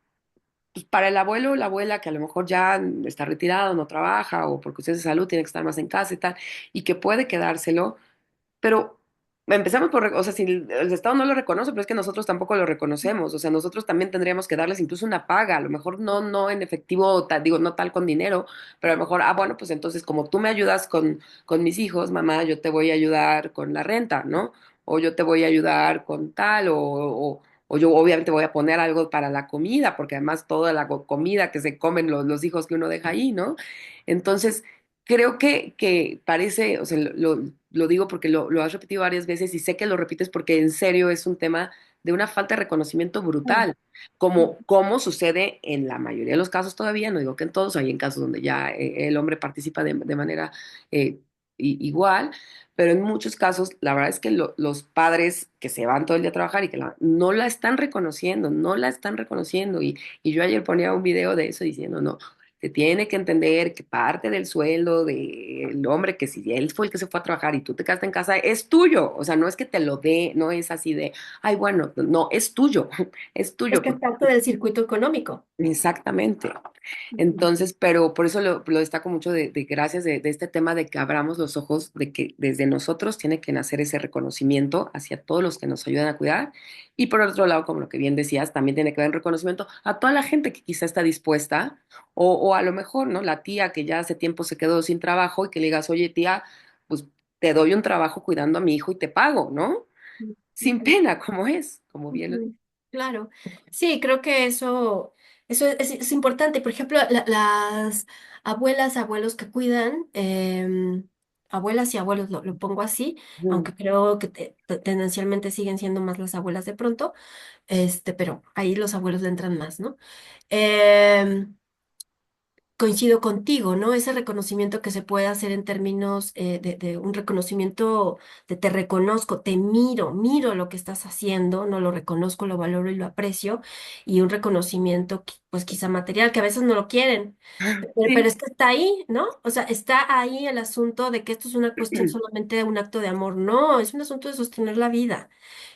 pues para el abuelo o la abuela que a lo mejor ya está retirado, no trabaja o por cuestiones de salud tiene que estar más en casa y tal, y que puede quedárselo, pero empezamos por, o sea, si el Estado no lo reconoce, pero es que nosotros tampoco lo reconocemos, o sea, nosotros también tendríamos que darles incluso una paga, a lo mejor no en efectivo, digo, no tal con dinero, pero a lo mejor, bueno, pues entonces como tú me ayudas con mis hijos, mamá, yo te voy a ayudar con la renta, ¿no? O yo te voy a ayudar con tal, o yo obviamente voy a poner algo para la comida, porque además toda la comida que se comen los hijos que uno deja ahí, ¿no? Entonces, creo que parece, o sea, lo digo porque lo has repetido varias veces y sé que lo repites porque en serio es un tema de una falta de reconocimiento brutal, como sucede en la mayoría de los casos todavía, no digo que en todos, hay en casos donde ya el hombre participa de manera eh, igual, pero en muchos casos la verdad es que los padres que se van todo el día a trabajar y que no la están reconociendo, no la están reconociendo y yo ayer ponía un video de eso diciendo, no. Se tiene que entender que parte del sueldo del hombre, que si él fue el que se fue a trabajar y tú te quedaste en casa, es tuyo. O sea, no es que te lo dé, no es así de, ay, bueno, no, es tuyo, es Es tuyo. que es parte del circuito económico. Exactamente. Ujú, Entonces, pero por eso lo destaco mucho de gracias de este tema de que abramos los ojos, de que desde nosotros tiene que nacer ese reconocimiento hacia todos los que nos ayudan a cuidar. Y por otro lado, como lo que bien decías, también tiene que haber un reconocimiento a toda la gente que quizá está dispuesta, o a lo mejor, ¿no? La tía que ya hace tiempo se quedó sin trabajo y que le digas, oye, tía, pues te doy un trabajo cuidando a mi hijo y te pago, ¿no? Sin ujú, pena, como es, como bien lo ujú. dices. Claro, sí, creo que eso es importante. Por ejemplo, las abuelas, abuelos que cuidan, abuelas y abuelos, lo pongo así, Ujú. aunque creo que tendencialmente siguen siendo más las abuelas de pronto, pero ahí los abuelos le entran más, ¿no? Em, Coincido contigo, ¿no? Ese reconocimiento que se puede hacer en términos de un reconocimiento de te reconozco, te miro lo que estás haciendo, no lo reconozco, lo valoro y lo aprecio, y un reconocimiento, pues quizá material, que a veces no lo quieren, pero Sí, es que está ahí, ¿no? O sea, está ahí el asunto de que esto es una cuestión solamente de un acto de amor, no, es un asunto de sostener la vida.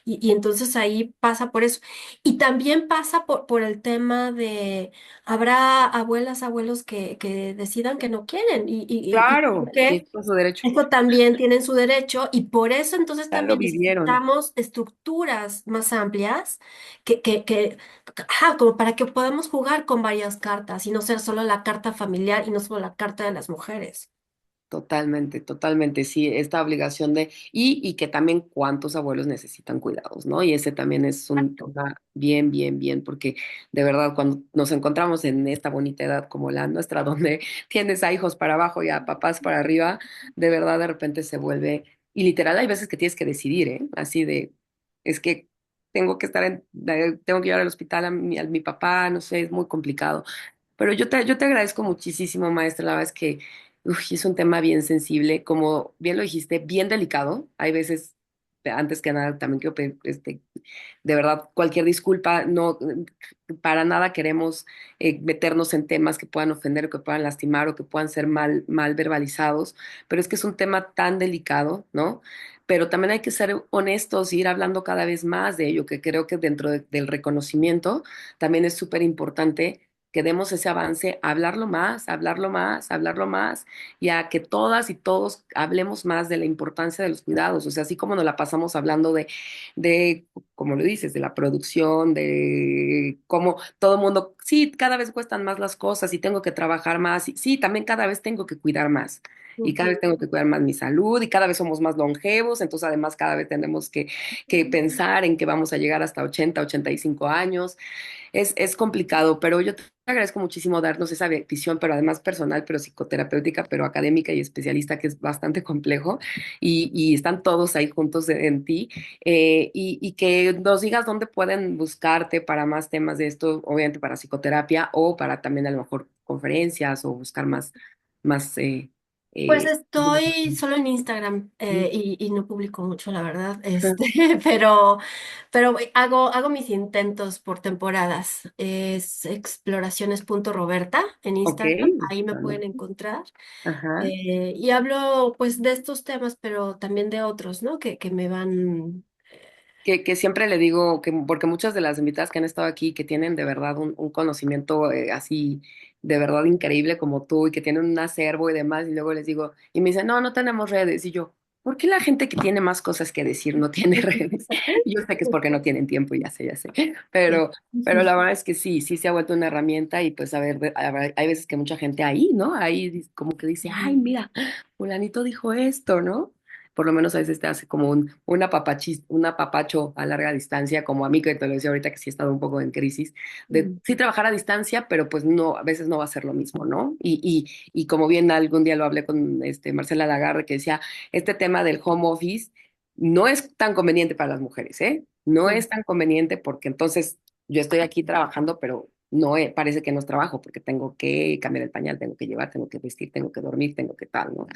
Y entonces ahí pasa por eso. Y también pasa por el tema de habrá abuelas, abuelos que decidan que no quieren y creo claro, y que es por su derecho, eso también tienen su derecho y por eso entonces ya lo también vivieron. necesitamos estructuras más amplias como para que podamos jugar con varias cartas y no ser solo la carta familiar y no solo la carta de las mujeres. Totalmente, totalmente, sí, esta obligación de, y que también cuántos abuelos necesitan cuidados, ¿no? Y ese también es un tema bien, bien, bien, porque de verdad cuando nos encontramos en esta bonita edad como la nuestra, donde tienes a hijos para abajo y a papás para arriba, de verdad de repente se vuelve, y literal hay veces que tienes que decidir, ¿eh? Así de, es que tengo que estar tengo que llevar al hospital a mi papá, no sé, es muy complicado. Pero yo te agradezco muchísimo, maestra. La verdad es que es un tema bien sensible, como bien lo dijiste, bien delicado. Hay veces, antes que nada, también quiero pedir, de verdad, cualquier disculpa. No, para nada queremos meternos en temas que puedan ofender o que puedan lastimar o que puedan ser mal verbalizados, pero es que es un tema tan delicado, ¿no? Pero también hay que ser honestos y ir hablando cada vez más de ello, que creo que dentro del reconocimiento también es súper importante que demos ese avance, hablarlo más, hablarlo más, hablarlo más, y a que todas y todos hablemos más de la importancia de los cuidados. O sea, así como nos la pasamos hablando de, como lo dices, de la producción, de cómo todo el mundo, sí, cada vez cuestan más las cosas y tengo que trabajar más, y sí, también cada vez tengo que cuidar más. Y cada vez Ujú. tengo que cuidar más mi salud y cada vez somos más longevos, entonces además cada vez tenemos que pensar en que vamos a llegar hasta 80, 85 años. Es complicado, pero yo te agradezco muchísimo darnos esa visión, pero además personal, pero psicoterapéutica, pero académica y especialista, que es bastante complejo, y están todos ahí juntos en ti, y que nos digas dónde pueden buscarte para más temas de esto, obviamente para psicoterapia o para también a lo mejor conferencias o buscar más Pues eh, estoy solo en Instagram y no publico mucho, la verdad, pero hago mis intentos por temporadas. Es exploraciones.roberta en ok, Instagram, ahí me pueden encontrar. ajá. Y hablo pues de estos temas, pero también de otros, ¿no? Que me van... Que siempre le digo que, porque muchas de las invitadas que han estado aquí, que tienen de verdad un conocimiento así, de verdad increíble como tú, y que tienen un acervo y demás, y luego les digo, y me dicen, no, no tenemos redes, y yo, ¿por qué la gente que tiene más cosas que decir no tiene redes? Y yo sé que es porque no tienen tiempo, ya sé, Sí. pero la verdad es que sí, sí se ha vuelto una herramienta, y pues a ver, hay veces que mucha gente ahí, ¿no? Ahí como que dice, ay, mira, fulanito dijo esto, ¿no? Por lo menos a veces te hace como un apapacho a larga distancia, como a mí que te lo decía ahorita que sí he estado un poco en crisis, de Mm. sí trabajar a distancia, pero pues no, a veces no va a ser lo mismo, ¿no? Y como bien algún día lo hablé con Marcela Lagarde, que decía, este tema del home office no es tan conveniente para las mujeres, ¿eh? No Mm. es tan conveniente porque entonces yo estoy aquí trabajando, pero no parece que no es trabajo porque tengo que cambiar el pañal, tengo que llevar, tengo que vestir, tengo que dormir, tengo que tal, ¿no? Ujú.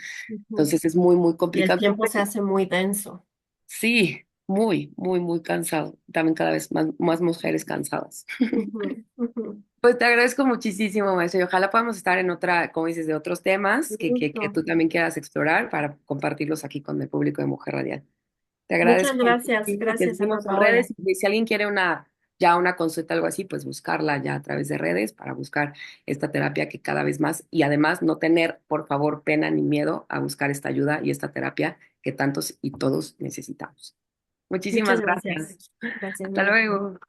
Entonces es muy, muy Y el complicado. tiempo se hace muy denso. Sí, muy, muy, muy cansado. También cada vez más mujeres cansadas. Ujú, ujú. Pues te agradezco muchísimo, maestro, y ojalá podamos estar en otra, como dices, de otros temas que Gusto. tú también quieras explorar para compartirlos aquí con el público de Mujer Radial. Te Muchas agradezco gracias, muchísimo, te gracias Ana seguimos en Paola. redes y si alguien quiere ya una consulta, algo así, pues buscarla ya a través de redes para buscar esta terapia que cada vez más, y además no tener, por favor, pena ni miedo a buscar esta ayuda y esta terapia que tantos y todos necesitamos. Muchas Muchísimas gracias. gracias. Gracias, Hasta bye. luego.